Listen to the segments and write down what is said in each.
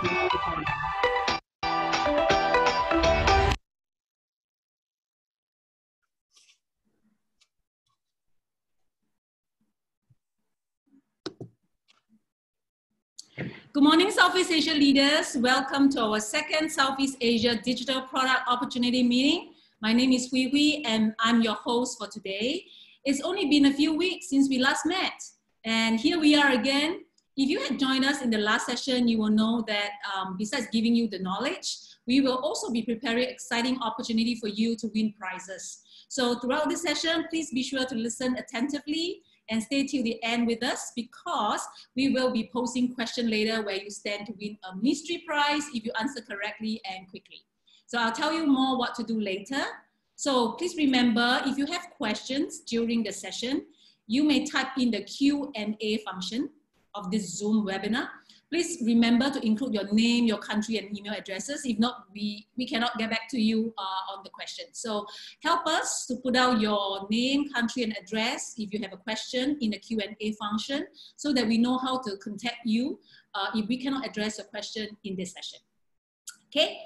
Good morning, Southeast Asia leaders. Welcome to our second Southeast Asia Digital Product Opportunity Meeting. My name is Hui Hui and I'm your host for today. It's only been a few weeks since we last met. And here we are again. If you had joined us in the last session, you will know that besides giving you the knowledge, we will also be preparing exciting opportunity for you to win prizes. So throughout this session, please be sure to listen attentively and stay till the end with us because we will be posing question later where you stand to win a mystery prize if you answer correctly and quickly. So I'll tell you more what to do later. So please remember, if you have questions during the session, you may type in the Q&A function of this Zoom webinar. Please remember to include your name, your country, and email addresses. If not, we cannot get back to you on the question. So help us to put out your name, country, and address if you have a question in the Q&A function so that we know how to contact you if we cannot address your question in this session. Okay,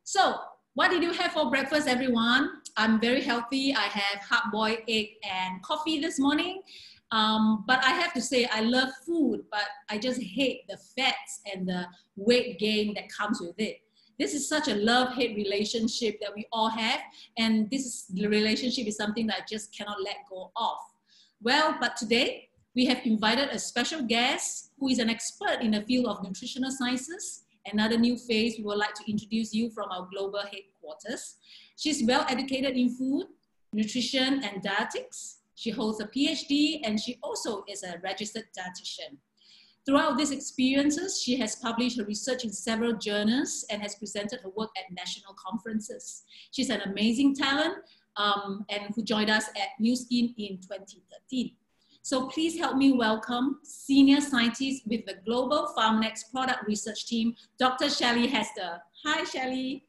so what did you have for breakfast, everyone? I'm very healthy. I have hard-boiled egg and coffee this morning. But I have to say, I love food, but I just hate the fats and the weight gain that comes with it. This is such a love-hate relationship that we all have, and the relationship is something that I just cannot let go of. Well, but today, we have invited a special guest who is an expert in the field of nutritional sciences, another new face we would like to introduce you from our global headquarters. She's well-educated in food, nutrition, and dietetics. She holds a PhD and she also is a registered dietitian. Throughout these experiences, she has published her research in several journals and has presented her work at national conferences. She's an amazing talent and who joined us at New Skin in 2013. So please help me welcome Senior Scientist with the Global Pharmanex Product Research Team, Dr. Shelley Hester. Hi, Shelley.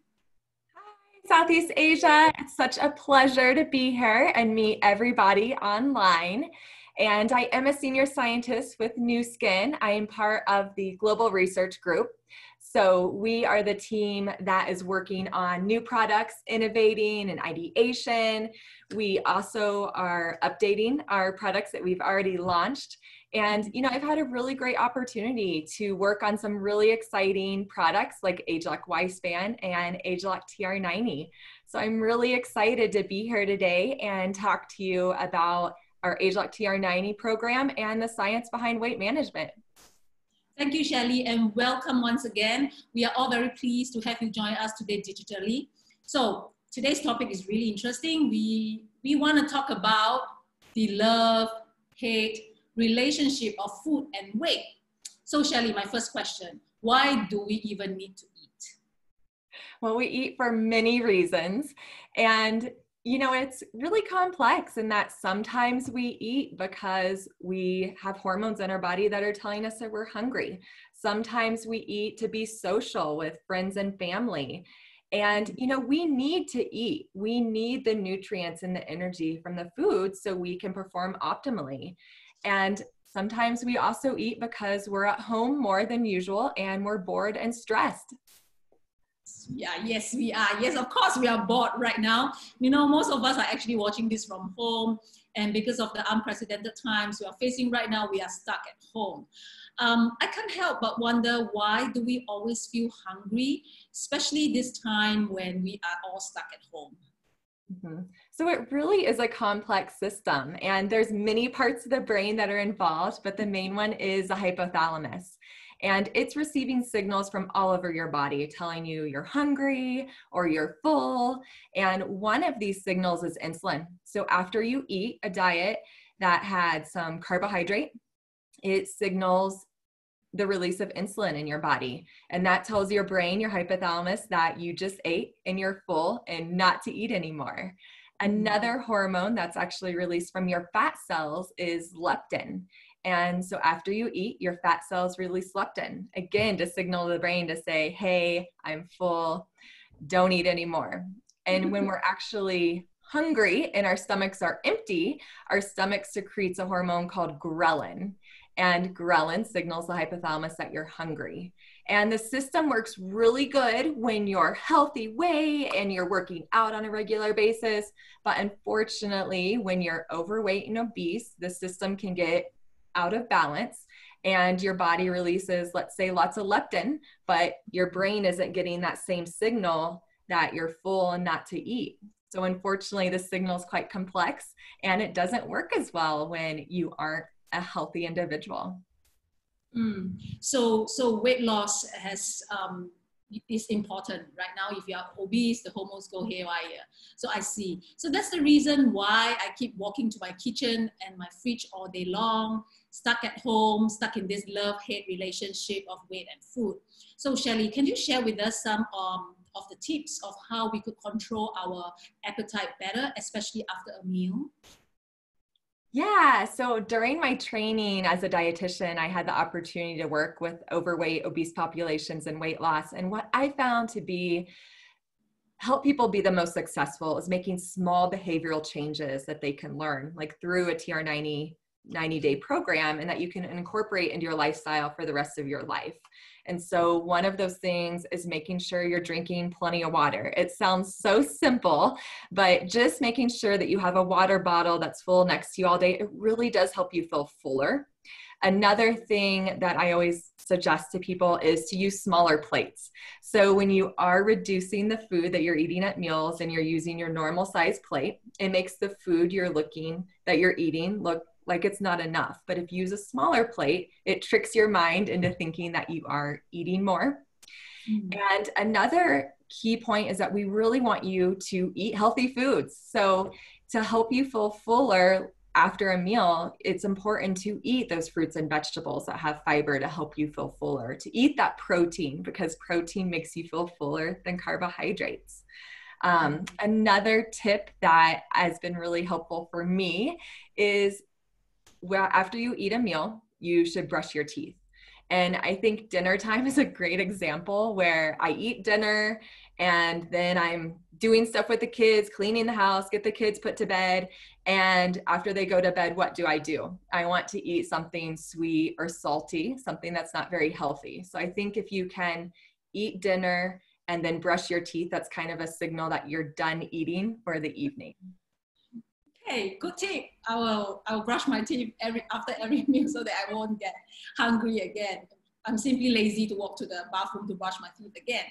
Southeast Asia. It's such a pleasure to be here and meet everybody online. And I am a senior scientist with New Skin. I am part of the global research group. So we are the team that is working on new products, innovating and ideation. We also are updating our products that we've already launched. And, you know, I've had a really great opportunity to work on some really exciting products like ageLOC Wispan and ageLOC TR90. So I'm really excited to be here today and talk to you about our ageLOC TR90 program and the science behind weight management. Thank you, Shelley, and welcome once again. We are all very pleased to have you join us today digitally. So today's topic is really interesting. We want to talk about the love-hate relationship of food and weight. So Shelley, my first question, why do we even need to eat? Well, we eat for many reasons. And you know, it's really complex in that sometimes we eat because we have hormones in our body that are telling us that we're hungry. Sometimes we eat to be social with friends and family. And, you know, we need to eat. We need the nutrients and the energy from the food so we can perform optimally. And sometimes we also eat because we're at home more than usual and we're bored and stressed. Yeah, yes, we are. Yes, of course, we are bored right now. You know, most of us are actually watching this from home. And because of the unprecedented times we are facing right now, we are stuck at home. I can't help but wonder, why do we always feel hungry, especially this time when we are all stuck at home? Mm-hmm. So it really is a complex system, and there's many parts of the brain that are involved, but the main one is the hypothalamus. And it's receiving signals from all over your body telling you you're hungry or you're full. And one of these signals is insulin. So after you eat a diet that had some carbohydrate, it signals the release of insulin in your body. And that tells your brain, your hypothalamus, that you just ate and you're full and not to eat anymore. Another hormone that's actually released from your fat cells is leptin. And so after you eat, your fat cells release leptin, again, to signal the brain to say, hey, I'm full, don't eat anymore. And when we're actually hungry and our stomachs are empty, our stomach secretes a hormone called ghrelin. and ghrelin signals the hypothalamus that you're hungry. And the system works really good when you're healthy weight and you're working out on a regular basis. But unfortunately, when you're overweight and obese, the system can get out of balance and your body releases, let's say, lots of leptin, but your brain isn't getting that same signal that you're full and not to eat. So unfortunately, the signal is quite complex and it doesn't work as well when you aren't a healthy individual. So weight loss is important right now. If you are obese, the hormones go haywire. So I see. So that's the reason why I keep walking to my kitchen and my fridge all day long, stuck at home, stuck in this love-hate relationship of weight and food. So Shelly, can you share with us some of the tips of how we could control our appetite better, especially after a meal? Yeah, so during my training as a dietitian, I had the opportunity to work with overweight, obese populations and weight loss. And what I found to help people be the most successful is making small behavioral changes that they can learn, like through a TR90 90-day program, and that you can incorporate into your lifestyle for the rest of your life. And so one of those things is making sure you're drinking plenty of water. It sounds so simple, but just making sure that you have a water bottle that's full next to you all day, it really does help you feel fuller. Another thing that I always suggest to people is to use smaller plates. So when you are reducing the food that you're eating at meals and you're using your normal size plate, it makes the food you're eating look like it's not enough. But if you use a smaller plate, it tricks your mind into thinking that you are eating more. And another key point is that we really want you to eat healthy foods. So to help you feel fuller after a meal, it's important to eat those fruits and vegetables that have fiber to help you feel fuller, to eat that protein, because protein makes you feel fuller than carbohydrates. Another tip that has been really helpful for me is after you eat a meal, you should brush your teeth. And I think dinner time is a great example where I eat dinner and then I'm doing stuff with the kids, cleaning the house, get the kids put to bed. And after they go to bed, what do? I want to eat something sweet or salty, something that's not very healthy. So I think if you can eat dinner and then brush your teeth, that's kind of a signal that you're done eating for the evening. Hey, good tip. I will brush my teeth after every meal so that I won't get hungry again. I'm simply lazy to walk to the bathroom to brush my teeth again.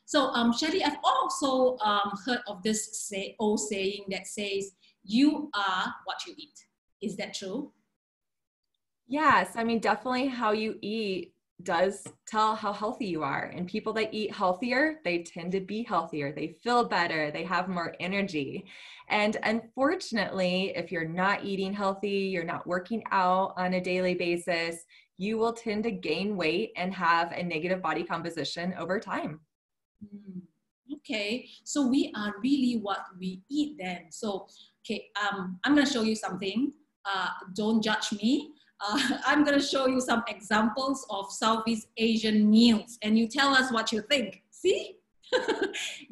So Shelly, I've also heard of this old saying that says, you are what you eat. Is that true? Yes, I mean, definitely how you eat does tell how healthy you are. And people that eat healthier, they tend to be healthier. They feel better. They have more energy. And unfortunately, if you're not eating healthy, you're not working out on a daily basis, you will tend to gain weight and have a negative body composition over time. Okay, so we are really what we eat then. So, okay, I'm going to show you something. Don't judge me. I'm going to show you some examples of Southeast Asian meals and you tell us what you think. See?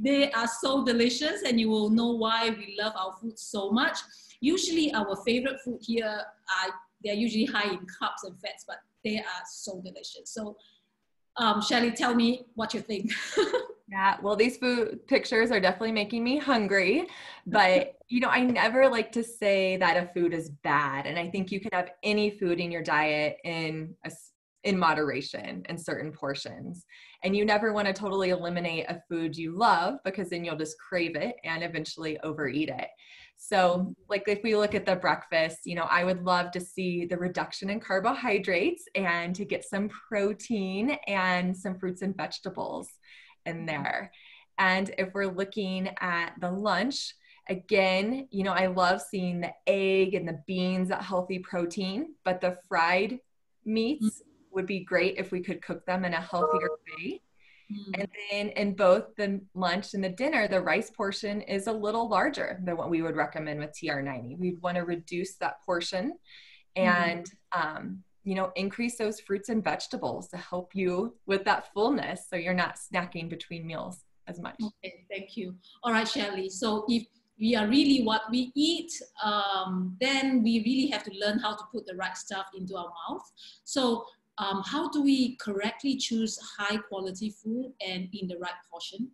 They are so delicious and you will know why we love our food so much. Usually our favorite food here, they're usually high in carbs and fats, but they are so delicious. So Shelly, tell me what you think. Yeah, well, these food pictures are definitely making me hungry, but you know, I never like to say that a food is bad. And I think you can have any food in your diet in moderation in certain portions. And you never want to totally eliminate a food you love because then you'll just crave it and eventually overeat it. So like if we look at the breakfast, you know, I would love to see the reduction in carbohydrates and to get some protein and some fruits and vegetables in there. And if we're looking at the lunch, again, you know, I love seeing the egg and the beans, that healthy protein, but the fried meats would be great if we could cook them in a healthier way. And then in both the lunch and the dinner, the rice portion is a little larger than what we would recommend with TR90. We'd want to reduce that portion and, you know, increase those fruits and vegetables to help you with that fullness so you're not snacking between meals as much. Okay, thank you. All right, Shelly. So if we are really what we eat, then we really have to learn how to put the right stuff into our mouth. So how do we correctly choose high quality food and in the right portion?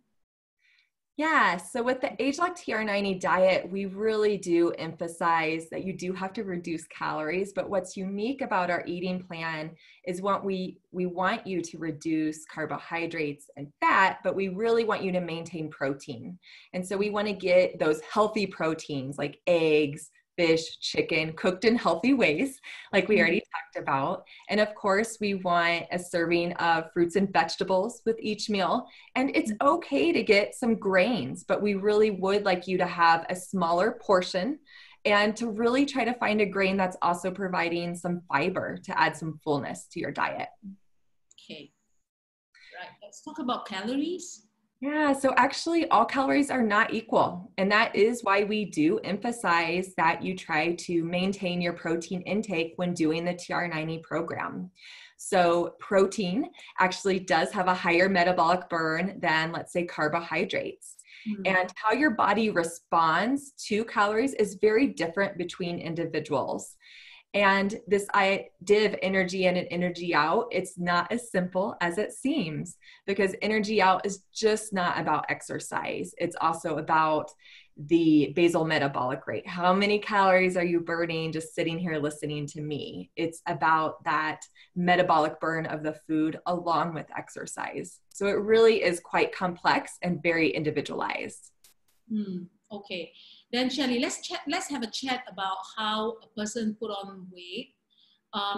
Yeah, so with the ageLOC TR90 diet, we really do emphasize that you do have to reduce calories, but what's unique about our eating plan is what we want you to reduce carbohydrates and fat, but we really want you to maintain protein. And so we want to get those healthy proteins like eggs, fish, chicken, cooked in healthy ways, like we already talked about. And of course, we want a serving of fruits and vegetables with each meal. And it's okay to get some grains, but we really would like you to have a smaller portion and to really try to find a grain that's also providing some fiber to add some fullness to your diet. Okay, right. Let's talk about calories. Yeah, so actually all calories are not equal. And that is why we do emphasize that you try to maintain your protein intake when doing the TR90 program. So protein actually does have a higher metabolic burn than, let's say, carbohydrates. And how your body responds to calories is very different between individuals. And this idea of energy in and energy out, it's not as simple as it seems, because energy out is just not about exercise. It's also about the basal metabolic rate. How many calories are you burning just sitting here listening to me? It's about that metabolic burn of the food along with exercise. So it really is quite complex and very individualized. Okay. Then Shelley, let's have a chat about how a person put on weight.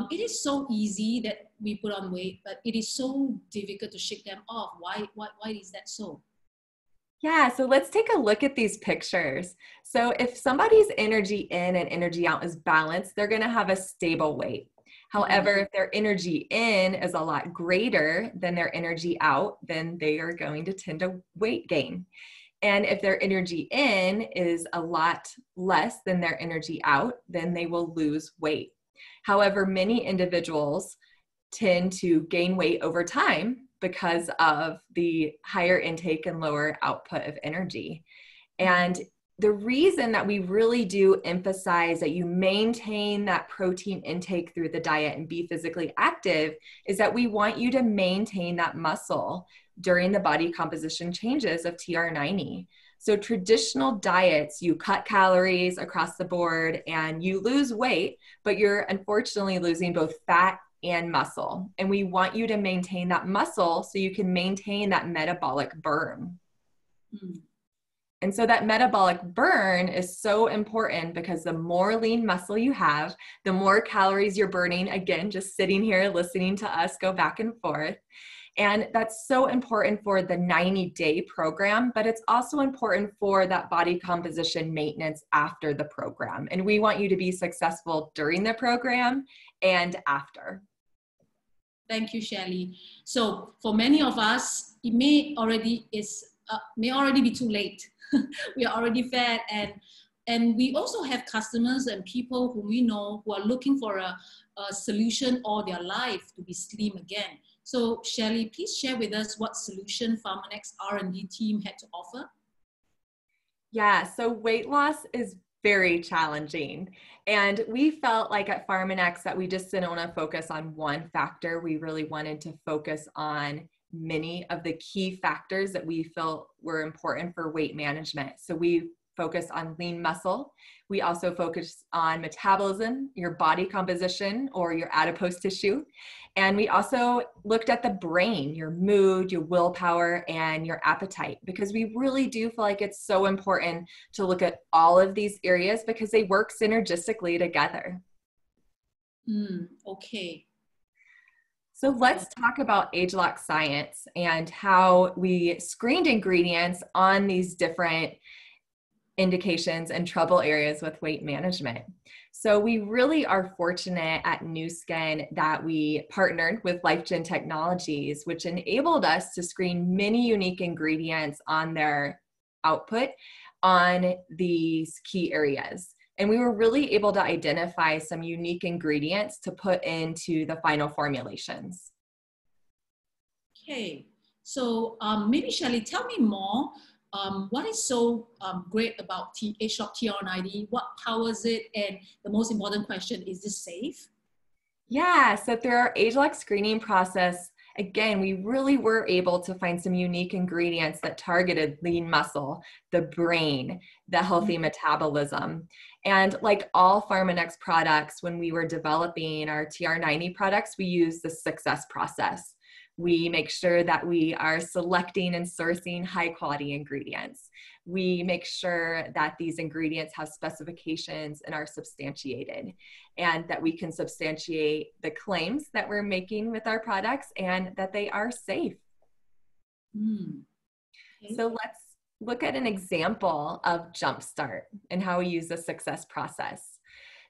It is so easy that we put on weight, but it is so difficult to shake them off. Why is that so? Yeah, so let's take a look at these pictures. So if somebody's energy in and energy out is balanced, they're going to have a stable weight. However, if their energy in is a lot greater than their energy out, then they are going to tend to weight gain. And if their energy in is a lot less than their energy out, then they will lose weight. However, many individuals tend to gain weight over time because of the higher intake and lower output of energy. And the reason that we really do emphasize that you maintain that protein intake through the diet and be physically active is that we want you to maintain that muscle during the body composition changes of TR90. So traditional diets, you cut calories across the board and you lose weight, but you're unfortunately losing both fat and muscle. And we want you to maintain that muscle so you can maintain that metabolic burn. And so that metabolic burn is so important because the more lean muscle you have, the more calories you're burning. Again, just sitting here listening to us go back and forth. And that's so important for the 90-day program, but it's also important for that body composition maintenance after the program. And we want you to be successful during the program and after. Thank you, Shelley. So for many of us, it may already be too late. We are already fat, and we also have customers and people who we know who are looking for a solution all their life to be slim again. So Shelley, please share with us what solution Pharmanex R&D team had to offer. Yeah, so weight loss is very challenging. And we felt like at Pharmanex that we just didn't want to focus on one factor. We really wanted to focus on many of the key factors that we felt were important for weight management. So we focus on lean muscle. We also focus on metabolism, your body composition or your adipose tissue. And we also looked at the brain, your mood, your willpower, and your appetite, because we really do feel like it's so important to look at all of these areas because they work synergistically together. Okay. So let's talk about ageLOC science and how we screened ingredients on these different indications and trouble areas with weight management. So we really are fortunate at Nu Skin that we partnered with LifeGen Technologies, which enabled us to screen many unique ingredients on their output on these key areas. And we were really able to identify some unique ingredients to put into the final formulations. Okay, so maybe Shelley, tell me more. what is so great about ageLOC TR90? What powers it? And the most important question, is this safe? Yeah, so through our ageLOC screening process, again, we really were able to find some unique ingredients that targeted lean muscle, the brain, the healthy metabolism. And like all Pharmanex products, when we were developing our TR90 products, we use the success process. We make sure that we are selecting and sourcing high quality ingredients. We make sure that these ingredients have specifications and are substantiated, and that we can substantiate the claims that we're making with our products and that they are safe. Okay. So let's look at an example of Jumpstart and how we use the success process.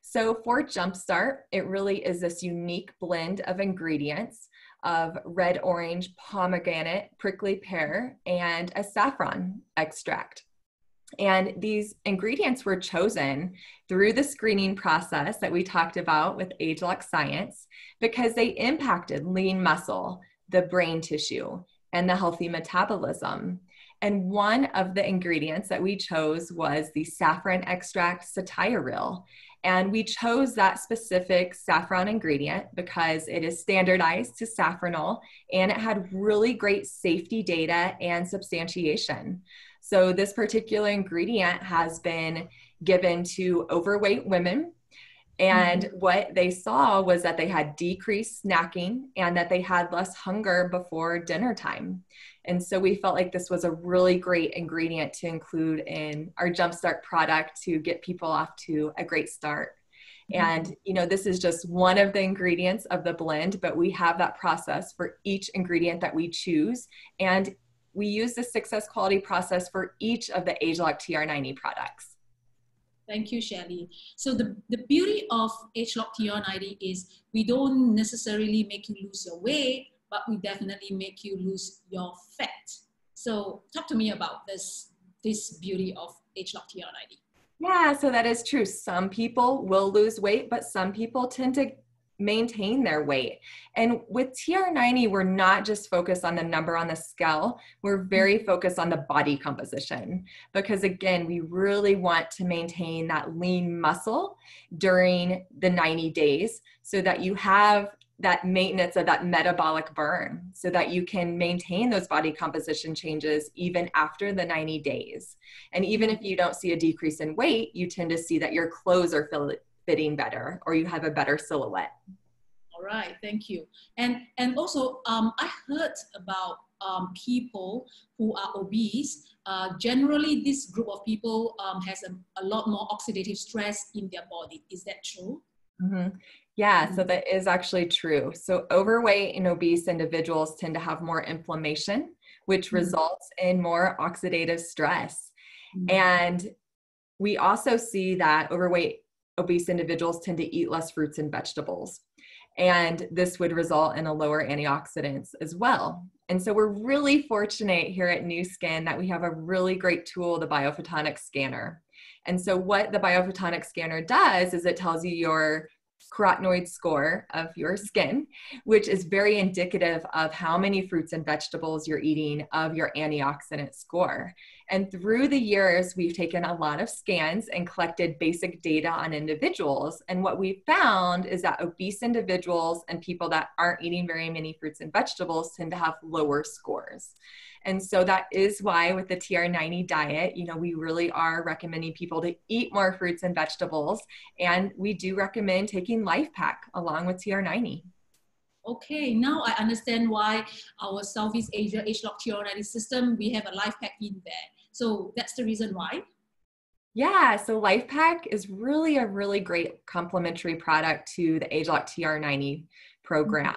So for Jumpstart, it really is this unique blend of ingredients of red orange, pomegranate, prickly pear, and a saffron extract. And these ingredients were chosen through the screening process that we talked about with ageLOC Science because they impacted lean muscle, the brain tissue, and the healthy metabolism. And one of the ingredients that we chose was the saffron extract satiryl. And we chose that specific saffron ingredient because it is standardized to safranol and it had really great safety data and substantiation. So this particular ingredient has been given to overweight women. And what they saw was that they had decreased snacking and that they had less hunger before dinner time. And so we felt like this was a really great ingredient to include in our Jumpstart product to get people off to a great start. And, you know, this is just one of the ingredients of the blend, but we have that process for each ingredient that we choose. And we use the success quality process for each of the ageLOC TR90 products. Thank you, Shelly. So the beauty of ageLOC TR90 is we don't necessarily make you lose your weight, but we definitely make you lose your fat. So talk to me about this beauty of ageLOC TR90. Yeah, so that is true. Some people will lose weight, but some people tend to maintain their weight. And with TR90, we're not just focused on the number on the scale, we're very focused on the body composition because again, we really want to maintain that lean muscle during the 90 days so that you have that maintenance of that metabolic burn so that you can maintain those body composition changes even after the 90 days. And even if you don't see a decrease in weight, you tend to see that your clothes are fitting better or you have a better silhouette. All right, thank you. And also, I heard about people who are obese. Generally, this group of people has a lot more oxidative stress in their body. Is that true? Yeah, so that is actually true. So overweight and obese individuals tend to have more inflammation, which results in more oxidative stress. And we also see that overweight, obese individuals tend to eat less fruits and vegetables. And this would result in a lower antioxidants as well. And so we're really fortunate here at Nu Skin that we have a really great tool, the biophotonic scanner. And so what the biophotonic scanner does is it tells you your carotenoid score of your skin, which is very indicative of how many fruits and vegetables you're eating of your antioxidant score. And through the years, we've taken a lot of scans and collected basic data on individuals. And what we found is that obese individuals and people that aren't eating very many fruits and vegetables tend to have lower scores. And so that is why with the TR90 diet, you know, we really are recommending people to eat more fruits and vegetables. And we do recommend taking Life Pack along with TR90. Okay, now I understand why our Southeast Asia ageLOC TR90 system, we have a Life Pack in there. So that's the reason why? Yeah, so Life Pack is really a really great complementary product to the ageLOC TR90 program.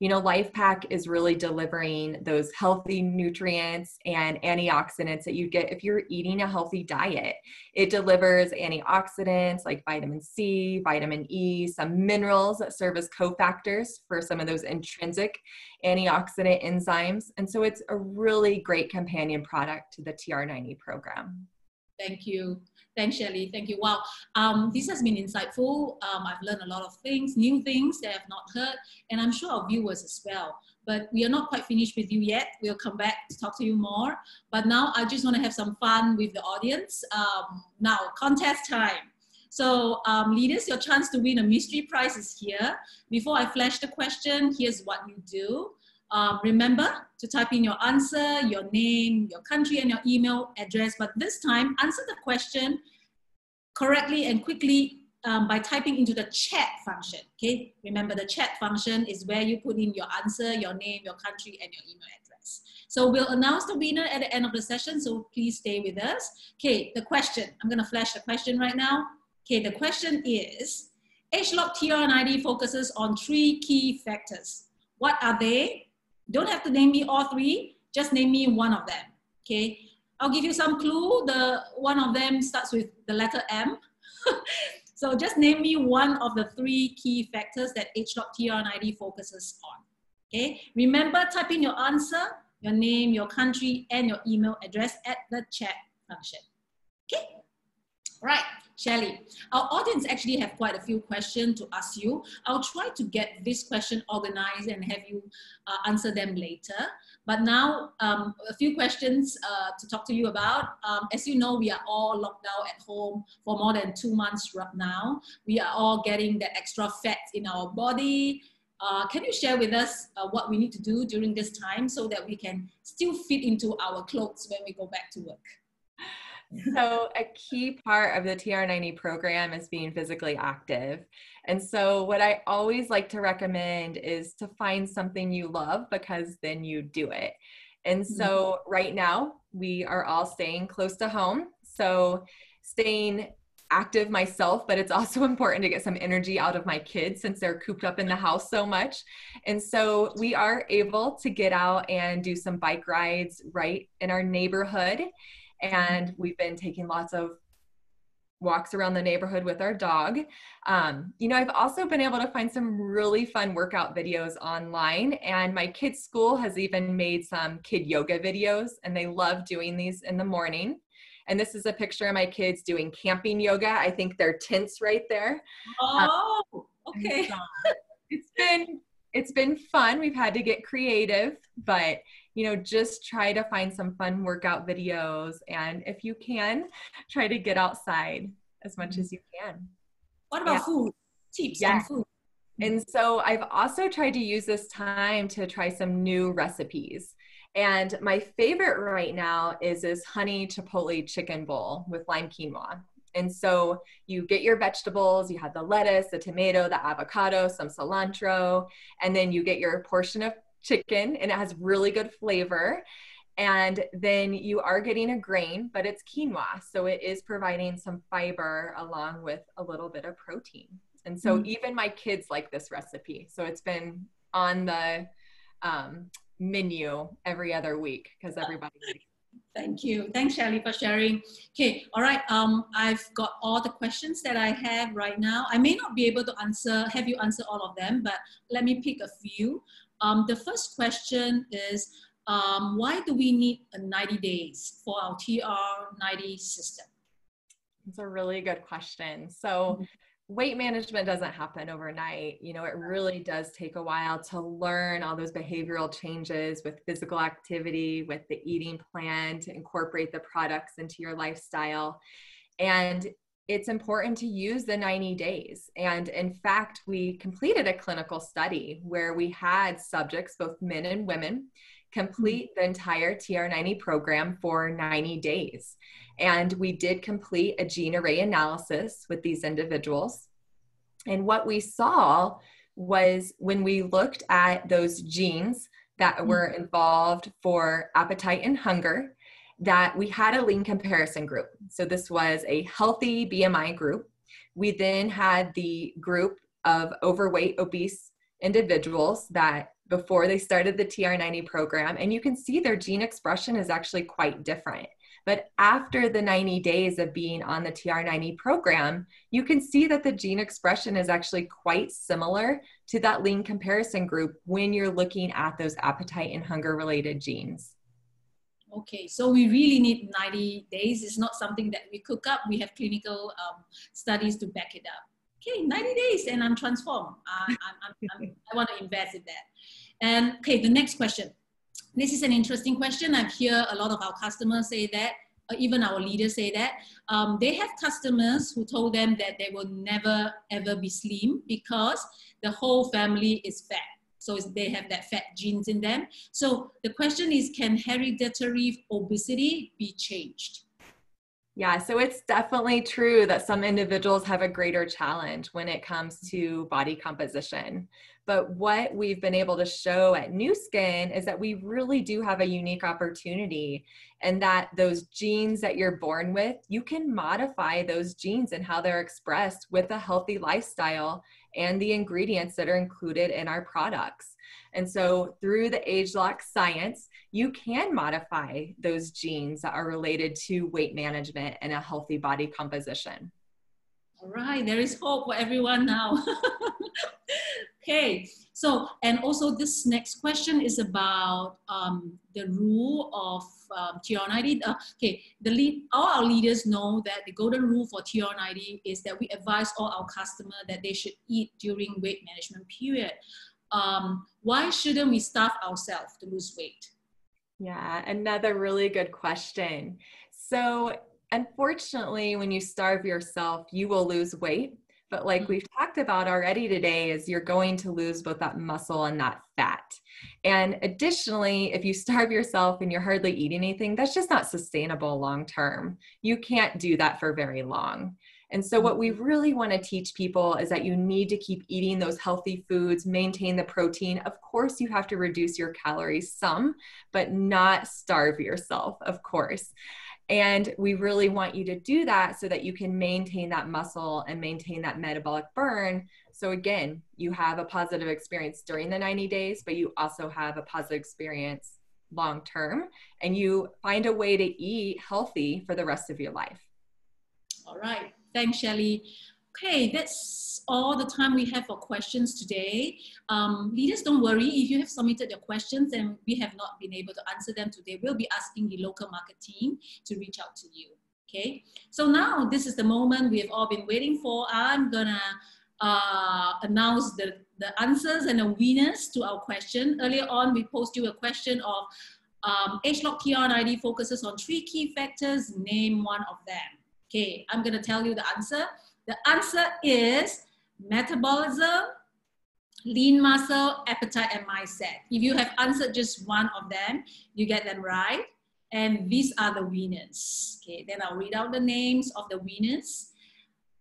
You know, Life Pack is really delivering those healthy nutrients and antioxidants that you get if you're eating a healthy diet. It delivers antioxidants like vitamin C, vitamin E, some minerals that serve as cofactors for some of those intrinsic antioxidant enzymes. And so it's a really great companion product to the TR90 program. Thank you. Thanks, Shelly. Thank you. Wow. This has been insightful. I've learned a lot of things, new things that I've not heard, and I'm sure our viewers as well. but we are not quite finished with you yet. We'll come back to talk to you more. But now I just want to have some fun with the audience. Now, contest time. So leaders, your chance to win a mystery prize is here. Before I flash the question, here's what you do. Remember to type in your answer, your name, your country, and your email address. But this time, answer the question correctly and quickly by typing into the chat function, okay? Remember, the chat function is where you put in your answer, your name, your country, and your email address. So we'll announce the winner at the end of the session, so please stay with us. Okay, the question, I'm gonna flash the question right now. Okay, the question is, ageLOC TR90 focuses on 3 key factors. What are they? Don't have to name me all 3, just name me one of them, okay? I'll give you some clue. One of them starts with the letter M. So just name me one of the 3 key factors that ageLOC TR90 focuses on, okay? Remember, type in your answer, your name, your country, and your email address at the chat function, okay? Right, Shelley, our audience actually have quite a few questions to ask you. I'll try to get this question organized and have you answer them later. But now, a few questions to talk to you about. As you know, we are all locked down at home for more than 2 months right now. We are all getting that extra fat in our body. Can you share with us what we need to do during this time so that we can still fit into our clothes when we go back to work? So a key part of the TR90 program is being physically active. And so what I always like to recommend is to find something you love, because then you do it. And so right now we are all staying close to home. So staying active myself, but it's also important to get some energy out of my kids since they're cooped up in the house so much. And so we are able to get out and do some bike rides right in our neighborhood. And we've been taking lots of walks around the neighborhood with our dog. You know, I've also been able to find some really fun workout videos online, and my kids' school has even made some kid yoga videos, and they love doing these in the morning. And this is a picture of my kids doing camping yoga. I think they're tents right there. Oh, okay. It's been fun. We've had to get creative, but you know, just try to find some fun workout videos. And if you can, try to get outside as much as you can. What about food? Tips on food. And so I've also tried to use this time to try some new recipes. And my favorite right now is this honey chipotle chicken bowl with lime quinoa. And so you get your vegetables, you have the lettuce, the tomato, the avocado, some cilantro, and then you get your portion of chicken, and it has really good flavor. And then you are getting a grain, but it's quinoa. So it is providing some fiber along with a little bit of protein. And so even my kids like this recipe. So it's been on the menu every other week because everybody likes it. Thank you. Thanks, Shelley, for sharing. Okay, all right. I've got all the questions that I have right now. I may not be able to have you answer all of them, but let me pick a few. The first question is, why do we need 90 days for our TR90 system? It's a really good question. So weight management doesn't happen overnight. You know, it really does take a while to learn all those behavioral changes with physical activity, with the eating plan, to incorporate the products into your lifestyle. And it's important to use the 90 days. And in fact, we completed a clinical study where we had subjects, both men and women, complete the entire TR90 program for 90 days. And we did complete a gene array analysis with these individuals. And what we saw was when we looked at those genes that were involved for appetite and hunger, that we had a lean comparison group. So this was a healthy BMI group. We then had the group of overweight, obese individuals that before they started the TR90 program, and you can see their gene expression is actually quite different. But after the 90 days of being on the TR90 program, you can see that the gene expression is actually quite similar to that lean comparison group when you're looking at those appetite and hunger related genes. Okay, so we really need 90 days. It's not something that we cook up. We have clinical studies to back it up. Okay, 90 days and I'm transformed. I want to invest in that. And okay, the next question. This is an interesting question. I've heard a lot of our customers say that, or even our leaders say that. They have customers who told them that they will never ever be slim because the whole family is fat. So they have that fat genes in them. So the question is, can hereditary obesity be changed? Yeah, so it's definitely true that some individuals have a greater challenge when it comes to body composition. But what we've been able to show at Nu Skin is that we really do have a unique opportunity, and that those genes that you're born with, you can modify those genes and how they're expressed with a healthy lifestyle and the ingredients that are included in our products. And so through the ageLOC science, you can modify those genes that are related to weight management and a healthy body composition. All right, there is hope for everyone now. Okay, so, and also this next question is about the rule of TR90. Okay, all our leaders know that the golden rule for TR90 is that we advise all our customers that they should eat during weight management period. Why shouldn't we starve ourselves to lose weight? Yeah, another really good question. So unfortunately, when you starve yourself, you will lose weight. But like we've talked about already today, is you're going to lose both that muscle and that fat. And additionally, if you starve yourself and you're hardly eating anything, that's just not sustainable long term. You can't do that for very long. And so what we really want to teach people is that you need to keep eating those healthy foods, maintain the protein. Of course, you have to reduce your calories some, but not starve yourself, of course. And we really want you to do that so that you can maintain that muscle and maintain that metabolic burn. So again, you have a positive experience during the 90 days, but you also have a positive experience long term, and you find a way to eat healthy for the rest of your life. All right. Thanks, Shelly. Okay, that's all the time we have for questions today. Leaders, don't worry. If you have submitted your questions and we have not been able to answer them today, we'll be asking the local market team to reach out to you. Okay, so now this is the moment we have all been waiting for. I'm gonna announce the answers and the winners to our question. Earlier on, we posed you a question of ageLOC TR90 focuses on 3 key factors. Name one of them. Okay, I'm gonna tell you the answer. The answer is metabolism, lean muscle, appetite, and mindset. If you have answered just one of them, you get them right. And these are the winners. Okay, then I'll read out the names of the winners.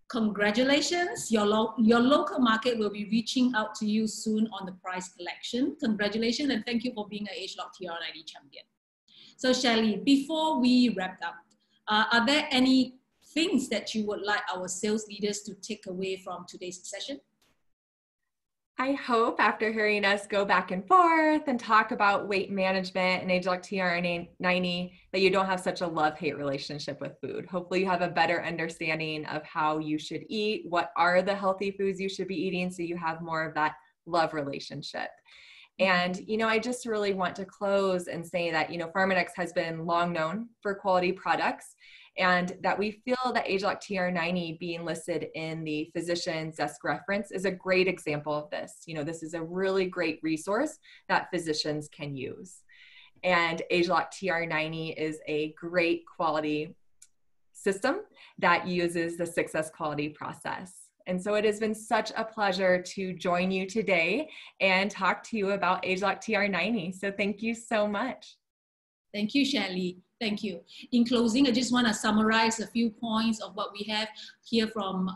Congratulations, your local market will be reaching out to you soon on the prize collection. Congratulations, and thank you for being an ageLOC TR90 champion. So Shelly, before we wrap up, are there any things that you would like our sales leaders to take away from today's session? I hope after hearing us go back and forth and talk about weight management and ageLOC TR90 that you don't have such a love-hate relationship with food. Hopefully you have a better understanding of how you should eat, what are the healthy foods you should be eating, so you have more of that love relationship. And, you know, I just really want to close and say that, you know, Pharmanex has been long known for quality products, and that we feel that ageLOC TR90 being listed in the physician's desk reference is a great example of this. You know, this is a really great resource that physicians can use. And ageLOC TR90 is a great quality system that uses the success quality process. And so it has been such a pleasure to join you today and talk to you about ageLOC TR90. So thank you so much. Thank you, Shelly. Thank you. In closing, I just want to summarize a few points of what we have here from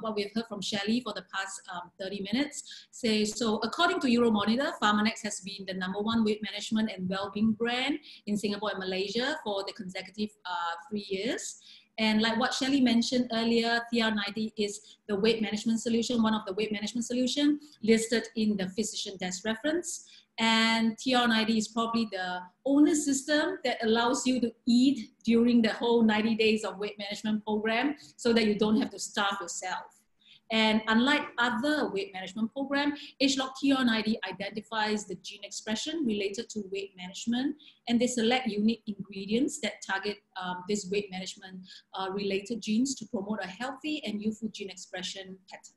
what we've heard from Shelly for the past 30 minutes. So according to Euromonitor, Pharmanex has been the #1 weight management and well-being brand in Singapore and Malaysia for the consecutive 3 years. And like what Shelly mentioned earlier, TR90 is the weight management solution, one of the weight management solution listed in the physician desk reference. And TR90 is probably the only system that allows you to eat during the whole 90 days of weight management program so that you don't have to starve yourself. And unlike other weight management program, ageLOC TR90 identifies the gene expression related to weight management, and they select unique ingredients that target this weight management related genes to promote a healthy and youthful gene expression pattern.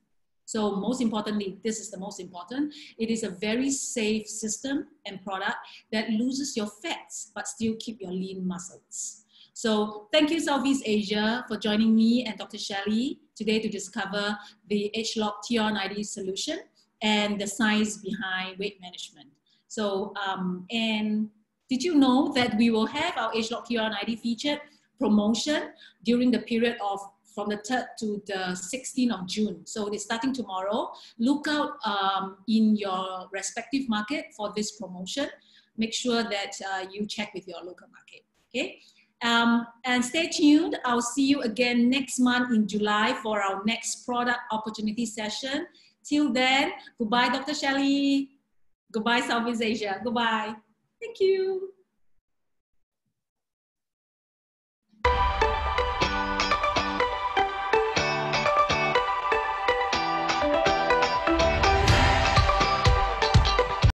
So most importantly, this is the most important, it is a very safe system and product that loses your fats, but still keep your lean muscles. So thank you, Southeast Asia, for joining me and Dr. Shelley today to discover the ageLOC TR90 solution and the science behind weight management. So, and did you know that we will have our ageLOC TR90 featured promotion during the period of from the 3rd to the 16th of June. So it's starting tomorrow. Look out in your respective market for this promotion. Make sure that you check with your local market, okay? And stay tuned. I'll see you again next month in July for our next product opportunity session. Till then, goodbye, Dr. Shelley. Goodbye, Southeast Asia. Goodbye. Thank you.